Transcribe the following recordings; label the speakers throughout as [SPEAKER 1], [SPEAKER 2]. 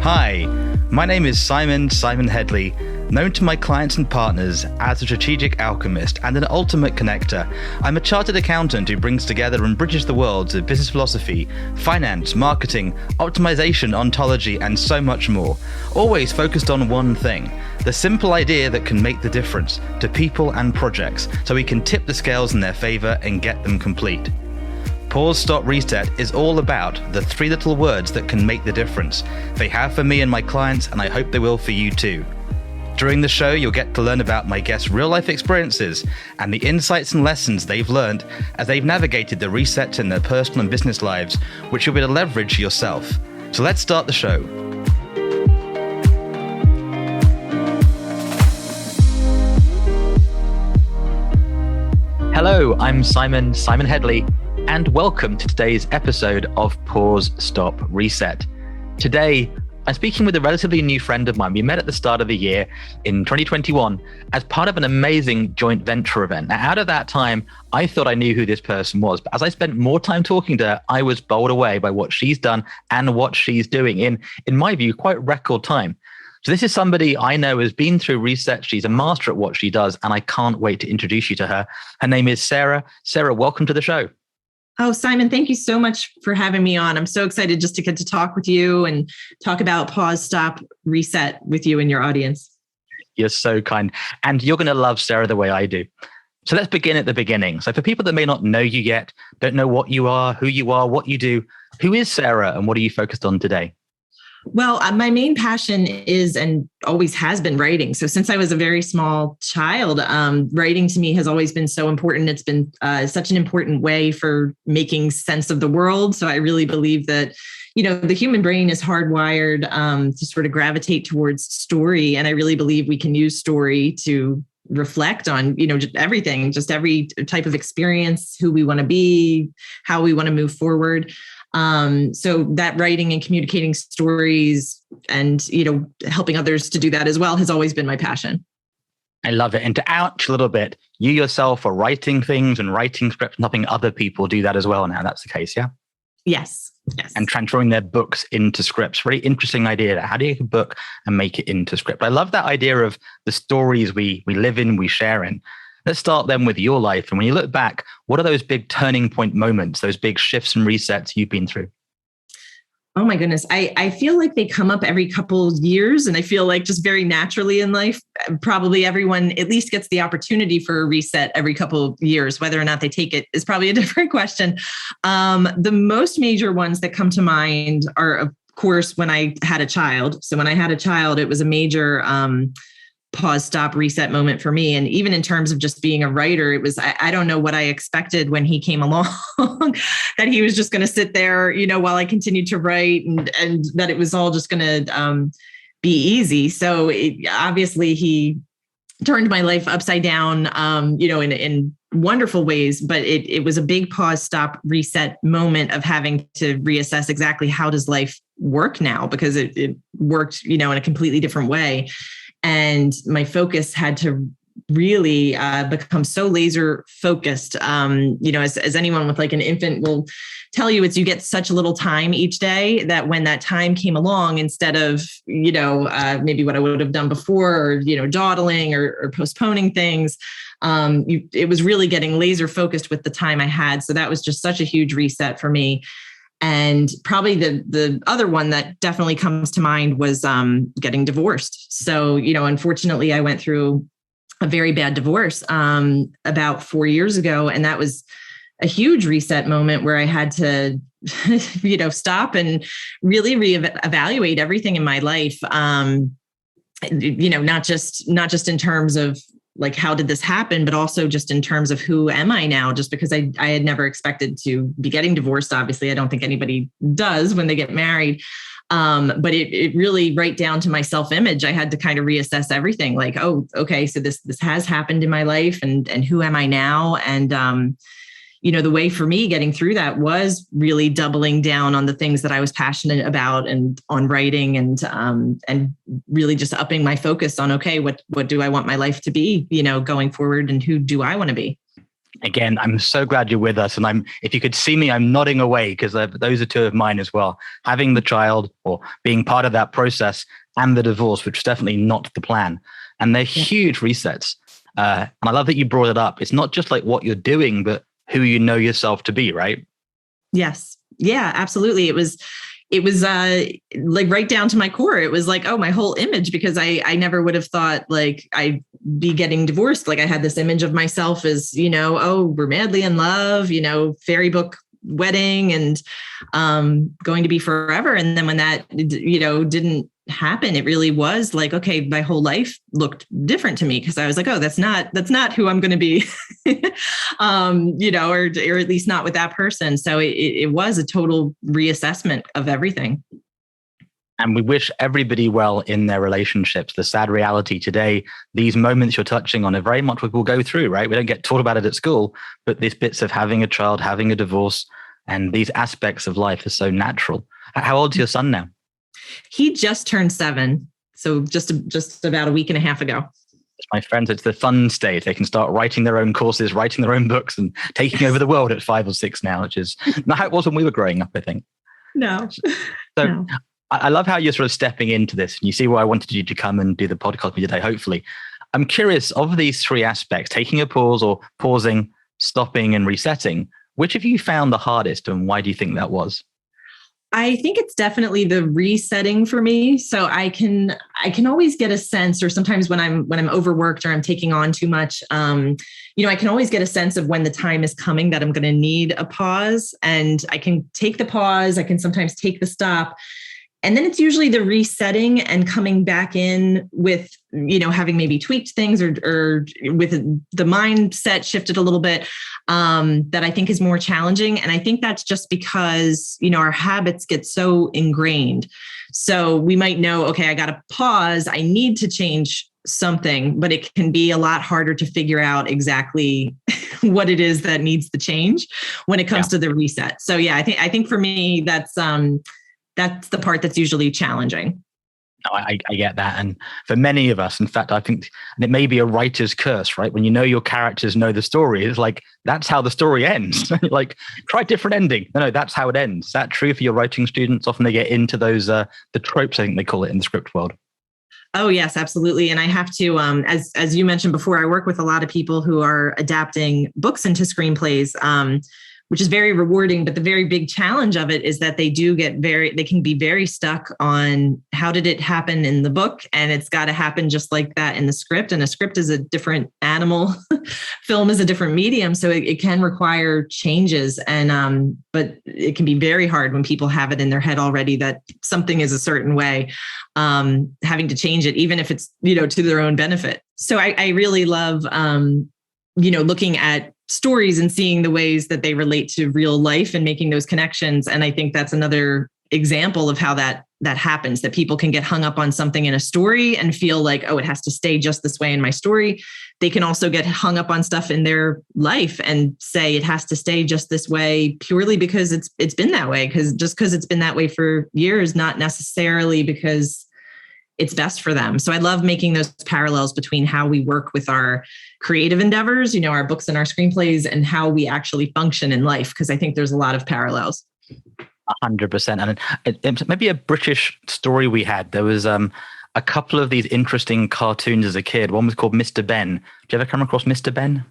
[SPEAKER 1] Hi, my name is Simon Hedley, known to my clients and partners as a strategic alchemist and an ultimate connector. I'm a chartered accountant who brings together and bridges the worlds of business philosophy, finance, marketing, optimization, ontology, and so much more. Always focused on one thing, the simple idea that can make the difference to people and projects so we can tip the scales in their favor and get them complete. Pause, Stop, Reset is all about the three little words that can make the difference. They have for me and my clients, and I hope they will for you too. During the show, you'll get to learn about my guests' real-life experiences and the insights and lessons they've learned as they've navigated the resets in their personal and business lives, which you'll be able to leverage yourself. So let's start the show. Hello, I'm Simon Hedley, and welcome to today's episode of Pause, Stop, Reset. Today, I'm speaking with a relatively new friend of mine. We met at the start of the year in 2021 as part of an amazing joint venture event. Now, out of that time, I thought I knew who this person was, but as I spent more time talking to her, I was bowled away by what she's done and what she's doing in my view, quite record time. So this is somebody I know has been through research. She's a master at what she does, and I can't wait to introduce you to her. Her name is Sara. Sara, welcome to the show.
[SPEAKER 2] Oh, Simon, thank you so much for having me on. I'm so excited just to get to talk with you and talk about Pause, Stop, Reset with you and your audience.
[SPEAKER 1] You're so kind. And you're going to love Sara the way I do. So let's begin at the beginning. So for people that may not know you yet, don't know what you are, what you do, who is Sara and what are you focused on today?
[SPEAKER 2] Well, my main passion is and always has been writing. So since I was a very small child, writing to me has always been so important. It's been such an important way for making sense of the world. So I really believe that, the human brain is hardwired to sort of gravitate towards story. And I really believe we can use story to reflect on, just everything, just every type of experience, who we want to be, how we want to move forward. So that writing and communicating stories and, helping others to do that as well has always been my passion.
[SPEAKER 1] I love it. And to ouch a little bit, you yourself are writing things and writing scripts and helping other people do that as well now. That's the case, yeah?
[SPEAKER 2] Yes.
[SPEAKER 1] And transferring their books into scripts. Very interesting idea. How do you take a book and make it into script? I love that idea of the stories we live in, we share in. Let's start then with your life. And when you look back, what are those big turning point moments, those big shifts and resets you've been through?
[SPEAKER 2] Oh my goodness. I feel like they come up every couple of years, and I feel like just very naturally in life, probably everyone at least gets the opportunity for a reset every couple of years. Whether or not they take it is probably a different question. The most major ones that come to mind are, of course, when I had a child. So when I had a child, it was a major pause, stop, reset moment for me. And even in terms of just being a writer, it was, I don't know what I expected when he came along, that he was just going to sit there, while I continued to write and that it was all just going to be easy. So obviously he turned my life upside down, in wonderful ways, but it was a big pause, stop, reset moment of having to reassess exactly how does life work now, because it worked, in a completely different way. And my focus had to really become so laser focused. As anyone with like an infant will tell you, you get such a little time each day that when that time came along, instead of, maybe what I would have done before, or, dawdling or postponing things, it was really getting laser focused with the time I had. So that was just such a huge reset for me. And probably the other one that definitely comes to mind was getting divorced. So, unfortunately, I went through a very bad divorce about 4 years ago. And that was a huge reset moment where I had to, stop and really reevaluate everything in my life. Not just in terms of like, how did this happen, but also just in terms of who am I now, just because I had never expected to be getting divorced. Obviously, I don't think anybody does when they get married. But it really right down to my self-image. I had to kind of reassess everything like, oh, okay, so this has happened in my life and who am I now? And, the way for me getting through that was really doubling down on the things that I was passionate about and on writing and really just upping my focus on, okay, what do I want my life to be, going forward and who do I want to be?
[SPEAKER 1] Again, I'm so glad you're with us. And if you could see me, I'm nodding away because those are two of mine as well. Having the child or being part of that process and the divorce, which is definitely not the plan. And they're huge resets. And I love that you brought it up. It's not just like what you're doing, but who you know yourself to be, right?
[SPEAKER 2] Yes. Yeah, absolutely. It was like right down to my core. It was like, oh, my whole image, because I never would have thought like I'd be getting divorced. Like I had this image of myself as, oh, we're madly in love, fairy book wedding and going to be forever. And then when that, didn't happen, it really was like, okay, my whole life looked different to me because I was like, oh, that's not who I'm going to be, or at least not with that person. So it was a total reassessment of everything.
[SPEAKER 1] And we wish everybody well in their relationships. The sad reality today, these moments you're touching on are very much what we'll go through, right? We don't get taught about it at school, but these bits of having a child, having a divorce, and these aspects of life are so natural. How old is your son now?
[SPEAKER 2] He just turned 7. So just about a week and a half ago.
[SPEAKER 1] My friends, it's the fun stage. They can start writing their own courses, writing their own books and taking over the world at 5 or 6 now, which is not how it was when we were growing up, I think.
[SPEAKER 2] No.
[SPEAKER 1] So
[SPEAKER 2] no.
[SPEAKER 1] I love how you're sort of stepping into this. And you see why I wanted you to come and do the podcast with me today, hopefully. I'm curious, of these 3 aspects, taking a pause or pausing, stopping and resetting, which have you found the hardest and why do you think that was?
[SPEAKER 2] I think it's definitely the resetting for me. So I can always get a sense, or sometimes when I'm overworked or I'm taking on too much, I can always get a sense of when the time is coming that I'm going to need a pause, and I can take the pause. I can sometimes take the stop. And then it's usually the resetting and coming back in with, having maybe tweaked things or with the mindset shifted a little bit, that I think is more challenging. And I think that's just because, our habits get so ingrained. So we might know, okay, I got to pause. I need to change something, but it can be a lot harder to figure out exactly what it is that needs the change when it comes to the reset. So yeah, I think for me, that's the part that's usually challenging.
[SPEAKER 1] I get that. And for many of us, in fact, I think, and it may be a writer's curse, right? When your characters know the story, it's like, that's how the story ends. Like, try a different ending. No, that's how it ends. Is that true for your writing students? Often they get into those, the tropes, I think they call it in the script world.
[SPEAKER 2] Oh, yes, absolutely. And I have to, as you mentioned before, I work with a lot of people who are adapting books into screenplays, which is very rewarding. But the very big challenge of it is that they can be very stuck on how did it happen in the book? And it's got to happen just like that in the script. And a script is a different animal. Film is a different medium. So it can require changes. And, but it can be very hard when people have it in their head already that something is a certain way, having to change it, even if it's, to their own benefit. So I really love, looking at stories and seeing the ways that they relate to real life and making those connections. And I think that's another example of how that happens, that people can get hung up on something in a story and feel like, oh, it has to stay just this way in my story. They can also get hung up on stuff in their life and say it has to stay just this way purely because it's been that way, because it's been that way for years, not necessarily because it's best for them. So I love making those parallels between how we work with our creative endeavors, our books and our screenplays, and how we actually function in life, because I think there's a lot of parallels.
[SPEAKER 1] 100%. And it maybe a British story we had. There was a couple of these interesting cartoons as a kid. One was called Mr. Ben. Do you ever come across Mr. Ben?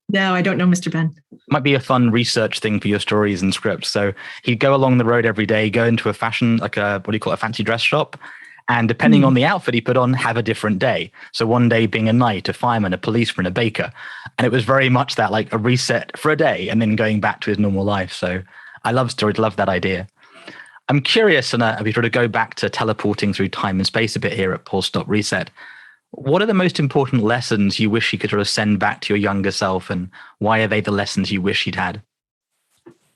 [SPEAKER 2] No, I don't know Mr. Ben.
[SPEAKER 1] Might be a fun research thing for your stories and scripts. So he'd go along the road every day, go into a fashion, like a fancy dress shop. And depending on the outfit he put on, have a different day. So one day being a knight, a fireman, a policeman, a baker. And it was very much that, like a reset for a day and then going back to his normal life. So I love stories, love that idea. I'm curious, and we sort of go back to teleporting through time and space a bit here at Pause, Stop, Reset. What are the most important lessons you wish you could sort of send back to your younger self, and why are they the lessons you wish you'd had?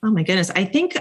[SPEAKER 2] Oh my goodness. I think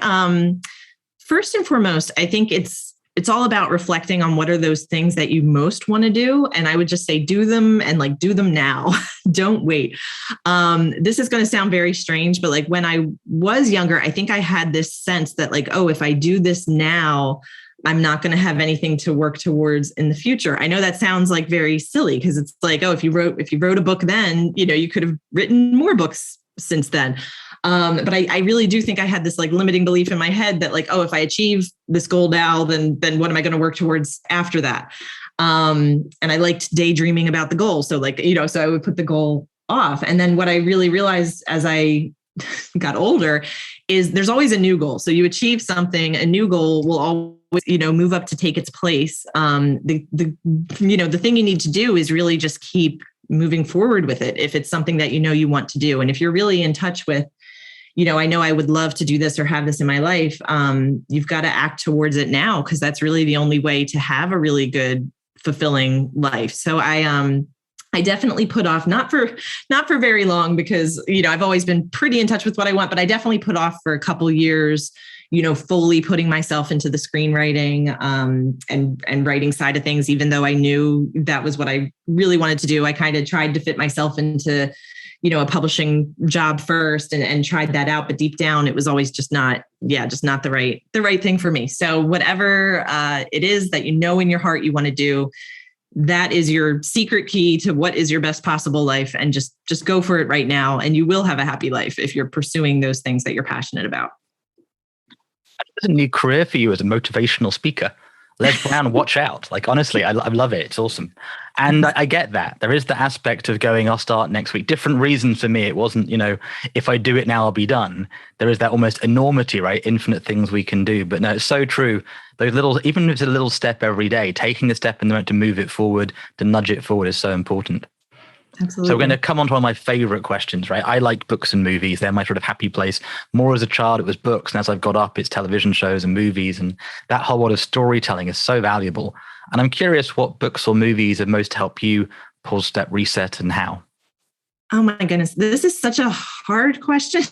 [SPEAKER 2] first and foremost, I think it's all about reflecting on what are those things that you most want to do. And I would just say, do them, and do them now. Don't wait. This is going to sound very strange, but when I was younger, I think I had this sense that if I do this now, I'm not going to have anything to work towards in the future. I know that sounds like very silly because it's like, oh, if you wrote a book then, you could have written more books since then. But I really do think I had this like limiting belief in my head that like, oh, if I achieve this goal now, then what am I going to work towards after that? And I liked daydreaming about the goal. So like, so I would put the goal off. And then what I really realized as I got older is there's always a new goal. So you achieve something, a new goal will always, move up to take its place. The thing you need to do is really just keep moving forward with it. If it's something that you want to do. And if you're really in touch with, I know I would love to do this or have this in my life. You've got to act towards it now, because that's really the only way to have a really good, fulfilling life. So I definitely put off, not for very long, because, I've always been pretty in touch with what I want, but I definitely put off for a couple years, fully putting myself into the screenwriting and writing side of things, even though I knew that was what I really wanted to do. I kind of tried to fit myself into, a publishing job first and tried that out. But deep down, it was always just not the right thing for me. So whatever it is that in your heart you want to do, that is your secret key to what is your best possible life. And just go for it right now. And you will have a happy life if you're pursuing those things that you're passionate about.
[SPEAKER 1] There's a new career for you as a motivational speaker. Les Brown, watch out. Like, honestly, I love it. It's awesome. And I get that. There is the aspect of going, I'll start next week. Different reasons for me. It wasn't, if I do it now, I'll be done. There is that almost enormity, right? Infinite things we can do. But no, it's so true. Those little, even if it's a little step every day, taking the step in the moment to move it forward, to nudge it forward is so important.
[SPEAKER 2] Absolutely.
[SPEAKER 1] So we're going to come on to one of my favorite questions, right? I like books and movies. They're my sort of happy place. More as a child, it was books. And as I've got up, it's television shows and movies. And that whole world of storytelling is so valuable. And I'm curious what books or movies have most helped you pause, step, reset, and how?
[SPEAKER 2] Oh my goodness. This is such a hard question.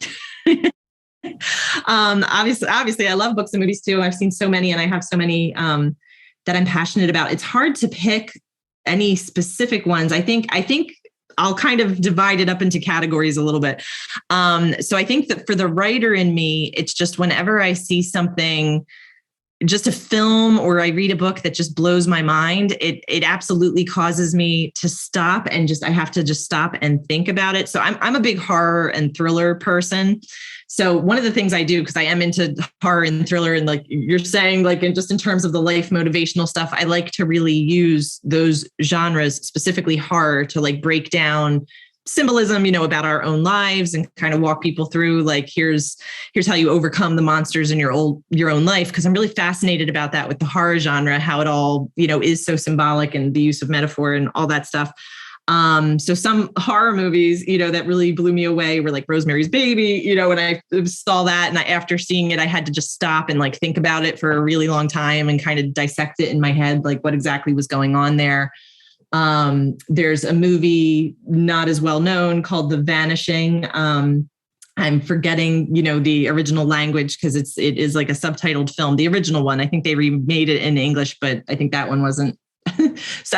[SPEAKER 2] Obviously, I love books and movies too. I've seen so many, and I have so many that I'm passionate about. It's hard to pick any specific ones. I think I'll kind of divide it up into categories a little bit. So I think that for the writer in me, it's just whenever I see something, just a film or I read a book that just blows my mind, it absolutely causes me to stop and I have to just stop and think about it. So I'm a big horror and thriller person. So one of the things I do, because I am into horror and thriller, and like you're saying, like in terms of the life motivational stuff, I like to really use those genres, specifically horror, to like break down symbolism, about our own lives and kind of walk people through like, here's how you overcome the monsters in your own life. Cause I'm really fascinated about that with the horror genre, how it all, is so symbolic, and the use of metaphor and all that stuff. So some horror movies, that really blew me away were like Rosemary's Baby, when I saw that, and after seeing it, I had to just stop and like think about it for a really long time and kind of dissect it in my head, like what exactly was going on there. There's a movie not as well known called The Vanishing. I'm forgetting, the original language, because it is like a subtitled film. The original one, I think they remade it in English, but I think that one wasn't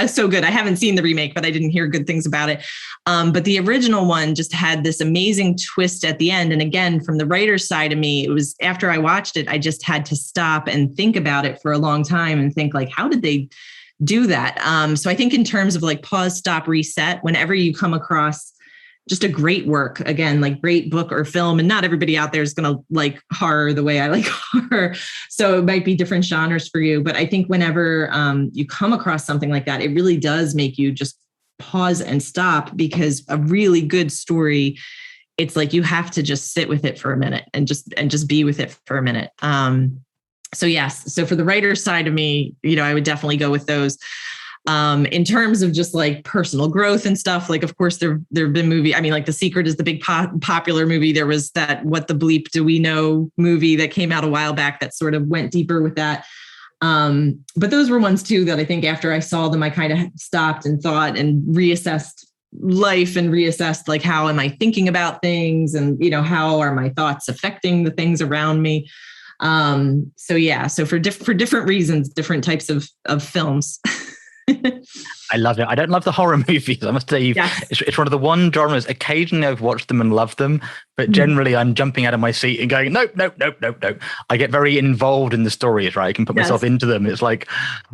[SPEAKER 2] so good. I haven't seen the remake, but I didn't hear good things about it. But the original one just had this amazing twist at the end. And again, from the writer's side of me, it was after I watched it, I just had to stop and think about it for a long time and think like, how did they do that? So I think in terms of like pause, stop, reset, whenever you come across just a great work, again, like great book or film, and not everybody out there is going to like horror the way I like horror. So it might be different genres for you. But I think whenever you come across something like that, it really does make you just pause and stop, because a really good story, it's like you have to just sit with it for a minute and just be with it for a minute. So yes. So for the writer's side of me, I would definitely go with those. In terms of just like personal growth and stuff, like, of course, there have been movies. I mean, like The Secret is the big popular movie. There was that What the Bleep Do We Know movie that came out a while back that sort of went deeper with that. But those were ones too that I think after I saw them, I kind of stopped and thought and reassessed life and reassessed like, how am I thinking about things? And, how are my thoughts affecting the things around me? So yeah, so for different reasons, different types of films.
[SPEAKER 1] I love it. I don't love the horror movies. I must say, it's one of the one genres. Occasionally I've watched them and loved them, But generally, I'm jumping out of my seat and going, nope, nope, nope, nope, nope. I get very involved in the stories, right? I can put myself into them. It's like,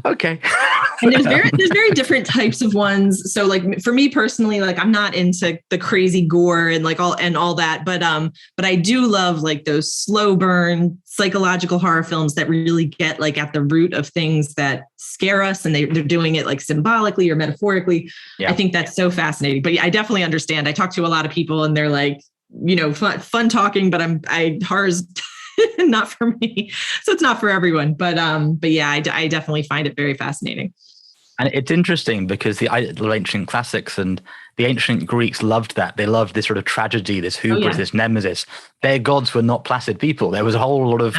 [SPEAKER 1] okay.
[SPEAKER 2] And there's very different types of ones. So like for me personally, like I'm not into the crazy gore and like all that, but I do love like those slow burn psychological horror films that really get like at the root of things that scare us, and they're doing it like symbolically or metaphorically. Yeah. I think that's so fascinating. But yeah, I definitely understand. I talk to a lot of people and they're like, fun talking, but horror's not for me. So it's not for everyone, but yeah, I definitely find it very fascinating.
[SPEAKER 1] And it's interesting because the ancient classics and the ancient Greeks loved that. They loved this sort of tragedy, this hubris, this nemesis. Their gods were not placid people. There was a whole lot of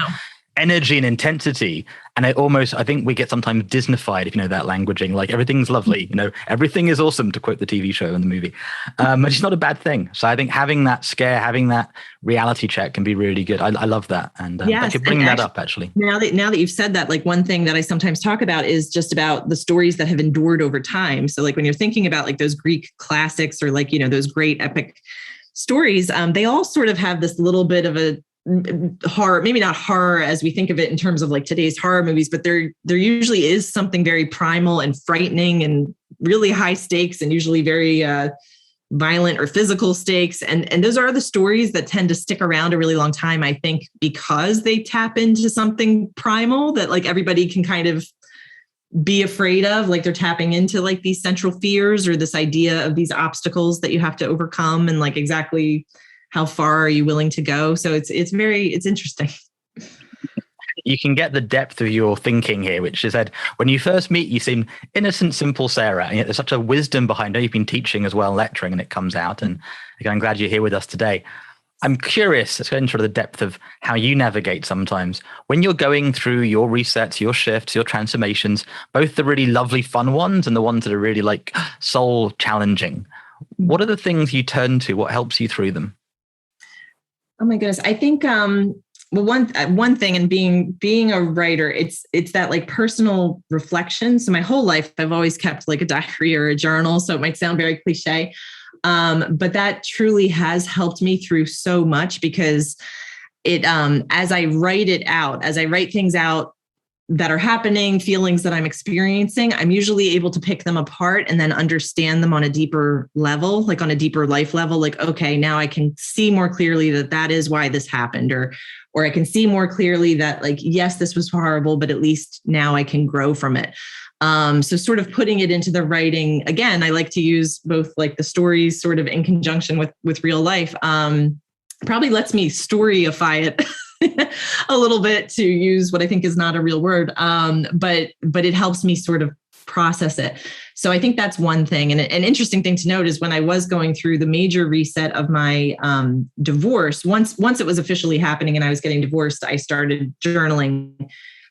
[SPEAKER 1] energy and intensity. And I think we get sometimes Disneyfied, if you know that languaging, like everything's lovely, everything is awesome, to quote the TV show and the movie. But it's not a bad thing. So I think having that scare, having that reality check can be really good. I love that. And I could bring that up actually. Now
[SPEAKER 2] that you've said that, like one thing that I sometimes talk about is just about the stories that have endured over time. So like when you're thinking about like those Greek classics or like, those great epic stories, they all sort of have this little bit of a horror, maybe not horror as we think of it in terms of like today's horror movies, but there usually is something very primal and frightening and really high stakes and usually very violent or physical stakes. And those are the stories that tend to stick around a really long time, I think, because they tap into something primal that like everybody can kind of be afraid of, like they're tapping into like these central fears or this idea of these obstacles that you have to overcome, and like exactly how far are you willing to go? So it's interesting.
[SPEAKER 1] You can get the depth of your thinking here, which is that when you first meet, you seem innocent, simple Sarah, and yet there's such a wisdom behind it. You've been teaching as well, lecturing, and it comes out. And again, I'm glad you're here with us today. I'm curious, let's go into the depth of how you navigate sometimes when you're going through your resets, your shifts, your transformations, both the really lovely fun ones and the ones that are really like soul challenging. What are the things you turn to? What helps you through them?
[SPEAKER 2] Oh my goodness. I think, one thing, and being a writer, it's that like personal reflection. So my whole life, I've always kept like a diary or a journal. So it might sound very cliche, but that truly has helped me through so much, because it, as I write things out that are happening, feelings that I'm experiencing, I'm usually able to pick them apart and then understand them on a deeper level, like on a deeper life level. Like, okay, now I can see more clearly that is why this happened, or I can see more clearly that like, yes, this was horrible, but at least now I can grow from it. So sort of putting it into the writing, again, I like to use both like the stories sort of in conjunction with real life, probably lets me storyify it a little bit, to use what I think is not a real word. But it helps me sort of process it. So I think that's one thing. And an interesting thing to note is when I was going through the major reset of my divorce, once it was officially happening and I was getting divorced, I started journaling.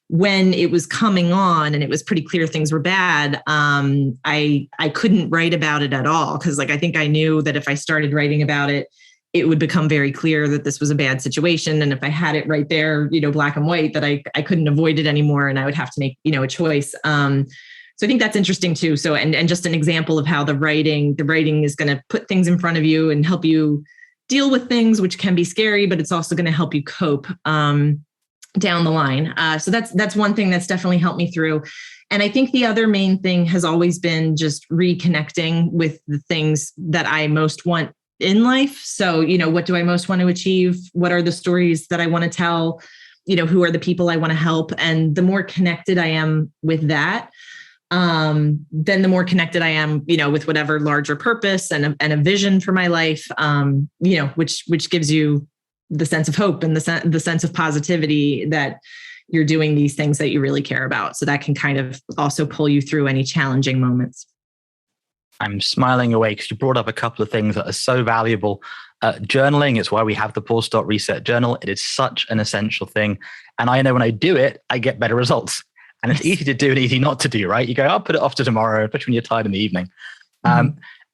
[SPEAKER 2] When it was coming on and it was pretty clear things were bad, I couldn't write about it at all, because like I think I knew that if I started writing about it, it would become very clear that this was a bad situation. And if I had it right there, black and white, that I couldn't avoid it anymore, and I would have to make, a choice. So I think that's interesting too. So, and just an example of how the writing is going to put things in front of you and help you deal with things, which can be scary, but it's also going to help you cope down the line. So that's one thing that's definitely helped me through. And I think the other main thing has always been just reconnecting with the things that I most want in life. So, what do I most want to achieve? What are the stories that I want to tell? Who are the people I want to help? And the more connected I am with that, then the more connected I am, with whatever larger purpose and a vision for my life, which gives you the sense of hope and the sense of positivity that you're doing these things that you really care about. So that can kind of also pull you through any challenging moments.
[SPEAKER 1] I'm smiling away because you brought up a couple of things that are so valuable. Journaling is why we have the Pause Stop Reset journal. It is such an essential thing. And I know when I do it, I get better results. And it's easy to do and easy not to do, right? You go, I'll put it off to tomorrow, especially when you're tired in the evening.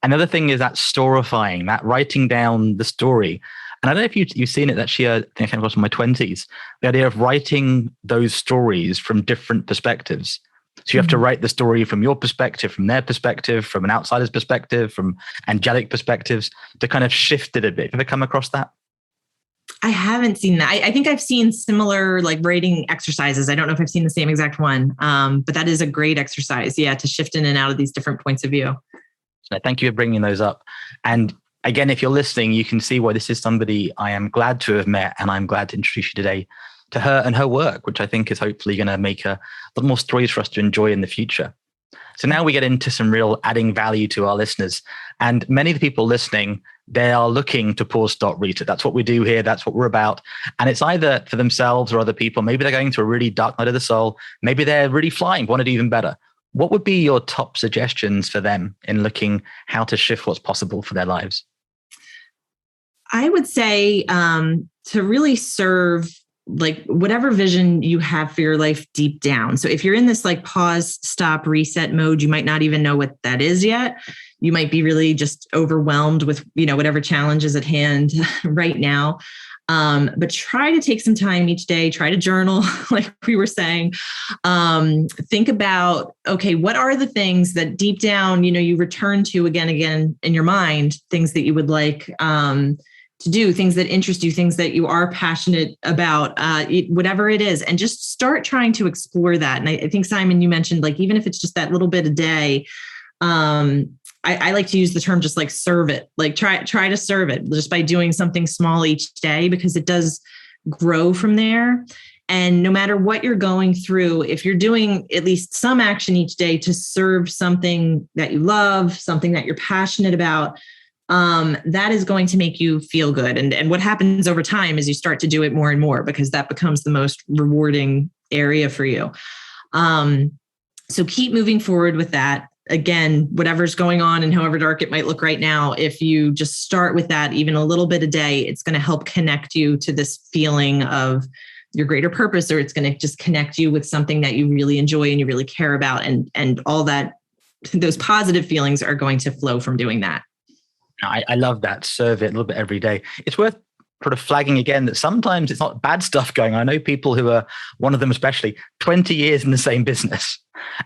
[SPEAKER 1] Another thing is that storifying, that writing down the story. And I don't know if you've seen it, actually, I think I came across in my 20s, the idea of writing those stories from different perspectives. So you have to write the story from your perspective, from their perspective, from an outsider's perspective, from angelic perspectives, to kind of shift it a bit. Have you ever come across that?
[SPEAKER 2] I haven't seen that. I think I've seen similar like writing exercises. I don't know if I've seen the same exact one, but that is a great exercise. Yeah, to shift in and out of these different points of view.
[SPEAKER 1] So thank you for bringing those up. And again, if you're listening, you can see why this is somebody I am glad to have met, and I'm glad to introduce you today to her and her work, which I think is hopefully going to make a lot more stories for us to enjoy in the future. So now we get into some real adding value to our listeners. And many of the people listening, they are looking to pause, stop, reset. That's what we do here. That's what we're about. And it's either for themselves or other people. Maybe they're going through a really dark night of the soul. Maybe they're really flying, want to do even better. What would be your top suggestions for them in looking how to shift what's possible for their lives?
[SPEAKER 2] I would say to really serve like whatever vision you have for your life deep down. So if you're in this like pause, stop, reset mode, you might not even know what that is yet. You might be really just overwhelmed with, whatever challenge is at hand right now. But try to take some time each day, try to journal, like we were saying. Think about, okay, what are the things that deep down, you return to again in your mind, things that you would like to do, things that interest you, things that you are passionate about, whatever it is, and just start trying to explore that. And I think, Simon, you mentioned, like, even if it's just that little bit a day, I like to use the term just like serve it, like try to serve it just by doing something small each day, because it does grow from there. And no matter what you're going through, if you're doing at least some action each day to serve something that you love, something that you're passionate about, that is going to make you feel good. And what happens over time is you start to do it more and more, because that becomes the most rewarding area for you. So keep moving forward with that. Again, whatever's going on and however dark it might look right now, if you just start with that, even a little bit a day, it's going to help connect you to this feeling of your greater purpose, or it's going to just connect you with something that you really enjoy and you really care about. And all that, those positive feelings are going to flow from doing that.
[SPEAKER 1] I love that. Serve it a little bit every day. It's worth sort of flagging again that sometimes it's not bad stuff going on. I know people who are, one of them especially, 20 years in the same business,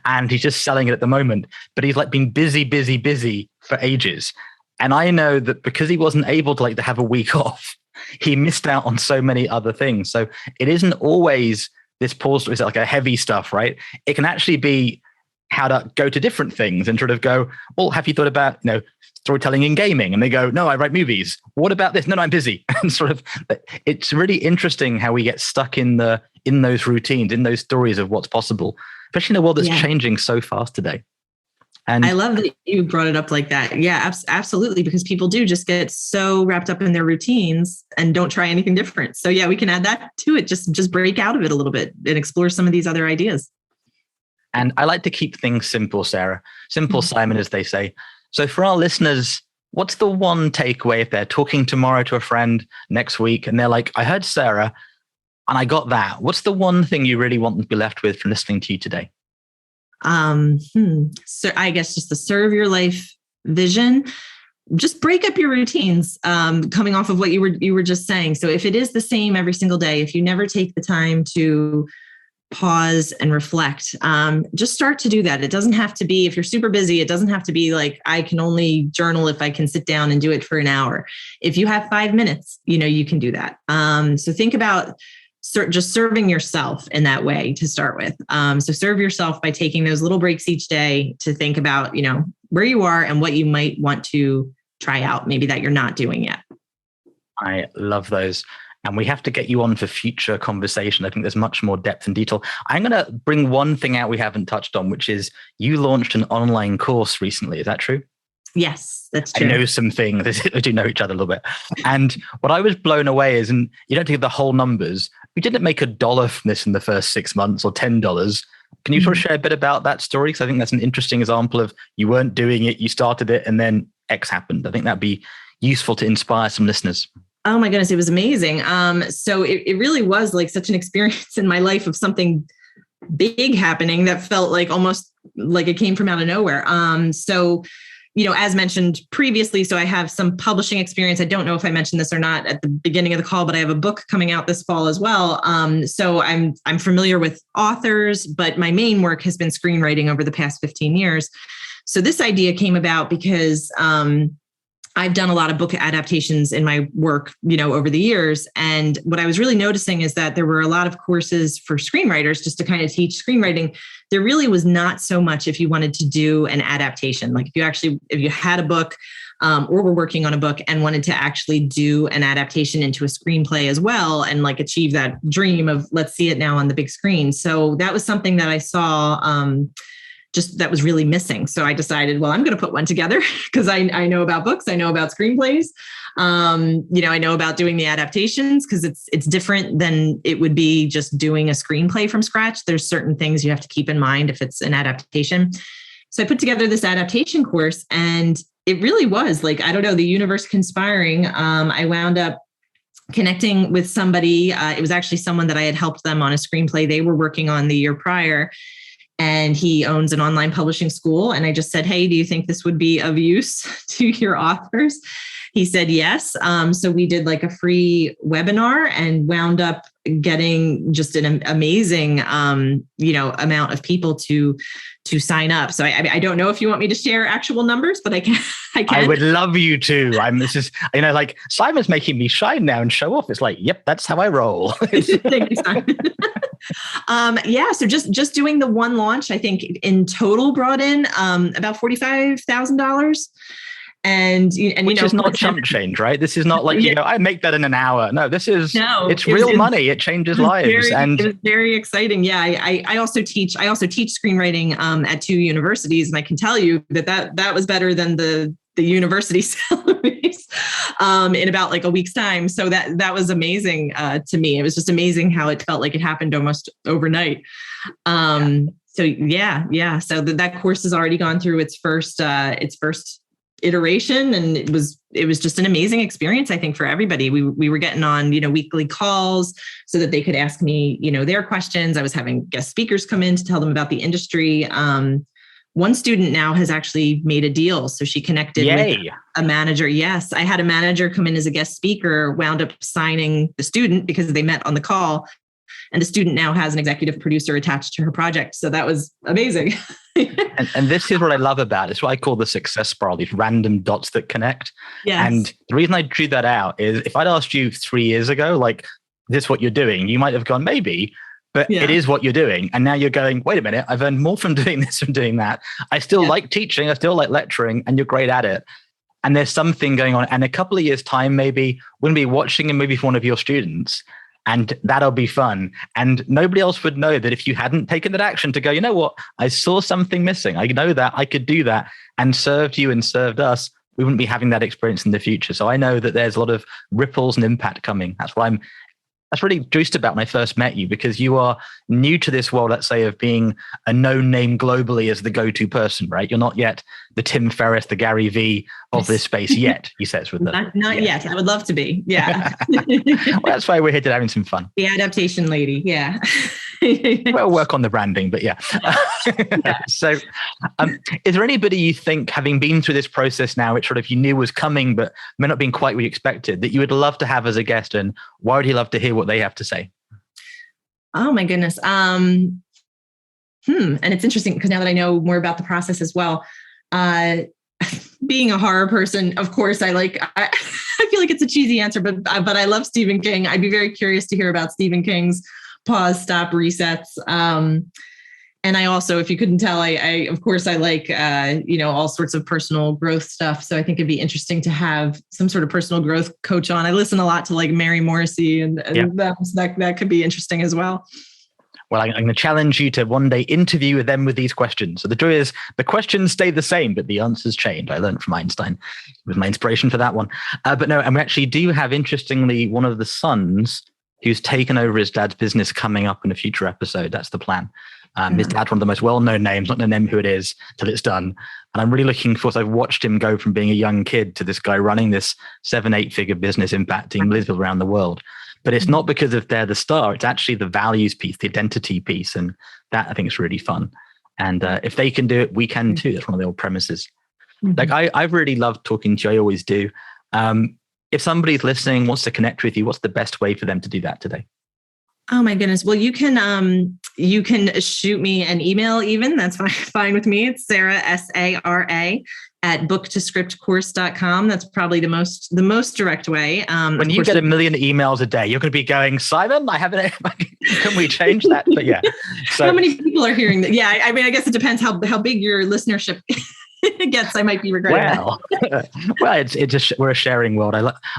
[SPEAKER 1] and he's just selling it at the moment, but he's like been busy for ages. And I know that because he wasn't able to have a week off, he missed out on so many other things. So it isn't always this pause, is like a heavy stuff, right? It can actually be how to go to different things and sort of go, well, have you thought about, storytelling in gaming? And they go, no, I write movies. What about this? No, I'm busy. And sort of, it's really interesting how we get stuck in those routines, in those stories of what's possible, especially in a world that's changing so fast today. And
[SPEAKER 2] I love that you brought it up like that. Yeah, absolutely. Because people do just get so wrapped up in their routines and don't try anything different. So yeah, we can add that to it. Just break out of it a little bit and explore some of these other ideas.
[SPEAKER 1] And I like to keep things simple, Sarah. Simple, Simon, as they say. So for our listeners, what's the one takeaway if they're talking tomorrow to a friend, next week, and they're like, I heard Sarah and I got that. What's the one thing you really want them to be left with from listening to you today?
[SPEAKER 2] So I guess just the serve your life vision. Just break up your routines, coming off of what you were just saying. So if it is the same every single day, if you never take the time to pause and reflect, just start to do that. It doesn't have to be, if you're super busy, it doesn't have to be like, I can only journal if I can sit down and do it for an hour. If you have 5 minutes, you can do that. So think about just serving yourself in that way to start with. So serve yourself by taking those little breaks each day to think about, where you are and what you might want to try out, maybe that you're not doing yet.
[SPEAKER 1] I love those. And we have to get you on for future conversation. I think there's much more depth and detail. I'm going to bring one thing out we haven't touched on, which is you launched an online course recently. Is that true?
[SPEAKER 2] Yes, that's true.
[SPEAKER 1] I know some things. I do know each other a little bit. And what I was blown away is, and you don't give the whole numbers, you didn't make $1 from this in the first 6 months or $10. Can you sort of share a bit about that story? Because I think that's an interesting example of you weren't doing it, you started it, and then X happened. I think that'd be useful to inspire some listeners.
[SPEAKER 2] Oh my goodness, it was amazing. So it really was like such an experience in my life of something big happening that felt like almost like it came from out of nowhere. So, as mentioned previously, so I have some publishing experience. I don't know if I mentioned this or not at the beginning of the call, but I have a book coming out this fall as well. So I'm familiar with authors, but my main work has been screenwriting over the past 15 years. So this idea came about because I've done a lot of book adaptations in my work, over the years. And what I was really noticing is that there were a lot of courses for screenwriters just to kind of teach screenwriting. There really was not so much if you wanted to do an adaptation. Like if you had a book or were working on a book and wanted to actually do an adaptation into a screenplay as well and like achieve that dream of let's see it now on the big screen. So that was something that I saw just that was really missing. So I decided, well, I'm going to put one together because I know about books. I know about screenplays. I know about doing the adaptations because it's different than it would be just doing a screenplay from scratch. There's certain things you have to keep in mind if it's an adaptation. So I put together this adaptation course and it really was like, I don't know, the universe conspiring. I wound up connecting with somebody. It was actually someone that I had helped them on a screenplay they were working on the year prior. And he owns an online publishing school. And I just said, hey, do you think this would be of use to your authors? He said, yes. So we did like a free webinar and wound up getting just an amazing, amount of people to sign up. So I don't know if you want me to share actual numbers, but I can.
[SPEAKER 1] I would love you to. This is, like Simon's making me shine now and show off. It's like, yep, that's how I roll.
[SPEAKER 2] Thank you, Simon. So just doing the one launch, I think in total brought in about $45,000. Which is not chump change, right? This is not like, I make that in an hour. No, it's real money. It changes lives. It was very exciting. Yeah. I also teach screenwriting at 2 universities. And I can tell you that was better than the university salaries in about like a week's time. So that was amazing to me. It was just amazing how it felt like it happened almost overnight. So that course has already gone through its first iteration, and it was just an amazing experience, I think, for everybody. We were getting on weekly calls so that they could ask me their questions. I was having guest speakers come in to tell them about the industry. One student now has actually made a deal, so she connected with a manager. Yes, I had a manager come in as a guest speaker, wound up signing the student because they met on the call, and the student now has an executive producer attached to her project. So that was amazing.
[SPEAKER 1] and this is what I love about it. It's what I call the success spiral, these random dots that connect.
[SPEAKER 2] Yes.
[SPEAKER 1] And the reason I drew that out is if I'd asked you 3 years ago, like, this is what you're doing, you might have gone, maybe, but it is what you're doing. And now you're going, wait a minute, I've earned more from doing this, from doing that. I still like teaching, I still like lecturing, and you're great at it. And there's something going on. And a couple of years' time, maybe we're going to be watching a movie for one of your students. And that'll be fun. And nobody else would know that if you hadn't taken that action to go, you know what, I saw something missing. I know that I could do that, and served you and served us. We wouldn't be having that experience in the future. So I know that there's a lot of ripples and impact coming. That's really juiced about when I first met you, because you are new to this world, let's say, of being a known name globally as the go-to person, right? You're not yet the Tim Ferriss, the Gary V of this space yet, he says. With
[SPEAKER 2] not yet. I would love to be. Yeah.
[SPEAKER 1] Well, that's why we're here today, having some fun.
[SPEAKER 2] The adaptation lady. Yeah.
[SPEAKER 1] We'll work on the branding, but yeah. So is there anybody you think, having been through this process now, which sort of you knew was coming, but may not been quite what you expected, that you would love to have as a guest, and why would you love to hear what they have to say?
[SPEAKER 2] Oh my goodness. And it's interesting because now that I know more about the process as well, being a horror person, of course, I feel like it's a cheesy answer, but I love Stephen King. I'd be very curious to hear about Stephen King's pause, stop, resets. And I also, if you couldn't tell, I of course, I like, all sorts of personal growth stuff. So I think it'd be interesting to have some sort of personal growth coach on. I listen a lot to like Mary Morrissey, and that could be interesting as well.
[SPEAKER 1] Well, I'm going to challenge you to one day interview them with these questions. So the joy is the questions stay the same, but the answers change. I learned from Einstein. It was my inspiration for that one. But no, and we actually do have, interestingly, one of the sons who's taken over his dad's business coming up in a future episode. That's the plan. His dad's one of the most well-known names, not going to name who it is till it's done. And I'm really looking forward. I've watched him go from being a young kid to this guy running this 7-8 figure business impacting Lisbon around the world. But it's not because of they're the star. It's actually the values piece, the identity piece. And that, I think, is really fun. And if they can do it, we can too. That's one of the old premises. Like I've really loved talking to you. I always do. If somebody's listening, wants to connect with you, what's the best way for them to do that today?
[SPEAKER 2] Oh my goodness. Well, you can shoot me an email even. That's fine with me. It's Sara, Sara at booktoscriptcourse.com. That's probably the most direct way.
[SPEAKER 1] When you get 1 million emails a day, you're going to be going, Simon, I haven't. Can we change that? But yeah.
[SPEAKER 2] So, how many people are hearing that? Yeah, I mean, I guess it depends how big your listenership gets. I might be regretting that.
[SPEAKER 1] Well, we're a sharing world.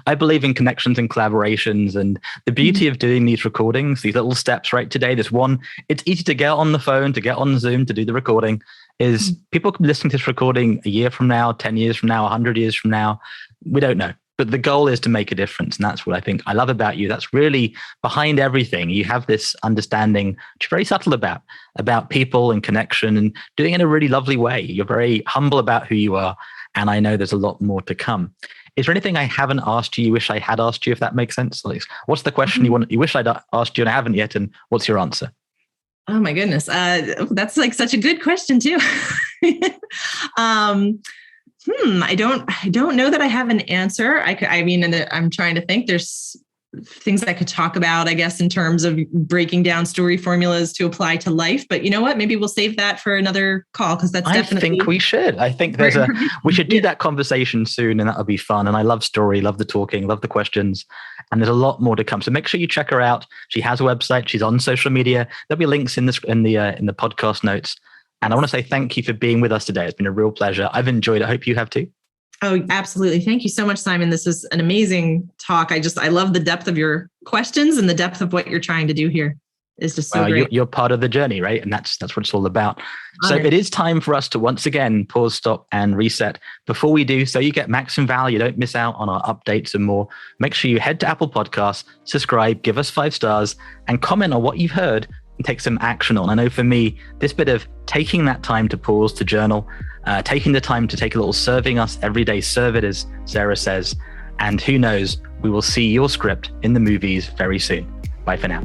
[SPEAKER 1] I believe in connections and collaborations, and the beauty of doing these recordings, these little steps right today. There's one. It's easy to get on the phone, to get on Zoom, to do the recording. Is people can listen to this recording a year from now, 10 years from now, 100 years from now. We don't know. But the goal is to make a difference. And that's what I think I love about you. That's really behind everything. You have this understanding, which you're very subtle about people and connection, and doing it in a really lovely way. You're very humble about who you are. And I know there's a lot more to come. Is there anything I haven't asked you wish I had asked you, if that makes sense? Like, what's the question you wish I'd asked you and I haven't yet? And what's your answer?
[SPEAKER 2] Oh my goodness. That's like such a good question too. I don't know that I have an answer. I mean, and I'm trying to think. There's things I could talk about, I guess, in terms of breaking down story formulas to apply to life. But you know what? Maybe we'll save that for another call, because that's definitely.
[SPEAKER 1] I think we should. I think we should do that conversation soon, and that'll be fun. And I love story, love the talking, love the questions, and there's a lot more to come. So make sure you check her out. She has a website. She's on social media. There'll be links in the podcast notes. And I want to say thank you for being with us today. It's been a real pleasure. I've enjoyed it. I hope you have too.
[SPEAKER 2] Oh, absolutely. Thank you so much, Simon. This was an amazing talk. I love the depth of your questions and the depth of what you're trying to do here. It's just so great.
[SPEAKER 1] You're part of the journey, right? And that's what it's all about. Honored. So it is time for us to once again pause, stop, and reset. Before we do, so you get maximum value, don't miss out on our updates and more, make sure you head to Apple Podcasts, subscribe, give us 5 stars, and comment on what you've heard and take some action on. I know for me, this bit of taking that time to pause, to journal, taking the time to take a little serving us everyday serve it, as Sarah says, and who knows, we will see your script in the movies very soon. Bye for now.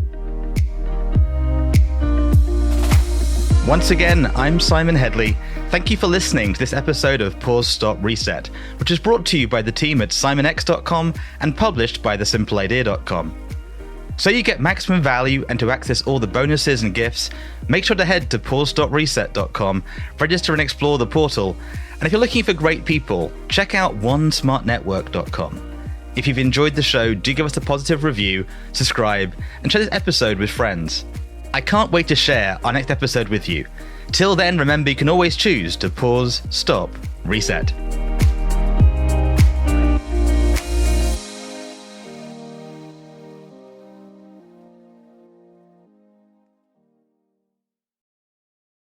[SPEAKER 3] Once again, I'm Simon Hedley. Thank you for listening to this episode of Pause, Stop, Reset, which is brought to you by the team at simonx.com and published by thesimpleidea.com. So you get maximum value, and to access all the bonuses and gifts, make sure to head to pausestopReset.com, register and explore the portal. And if you're looking for great people, check out onesmartnetwork.com. If you've enjoyed the show, do give us a positive review, subscribe, and share this episode with friends. I can't wait to share our next episode with you. Till then, remember, you can always choose to pause, stop, reset.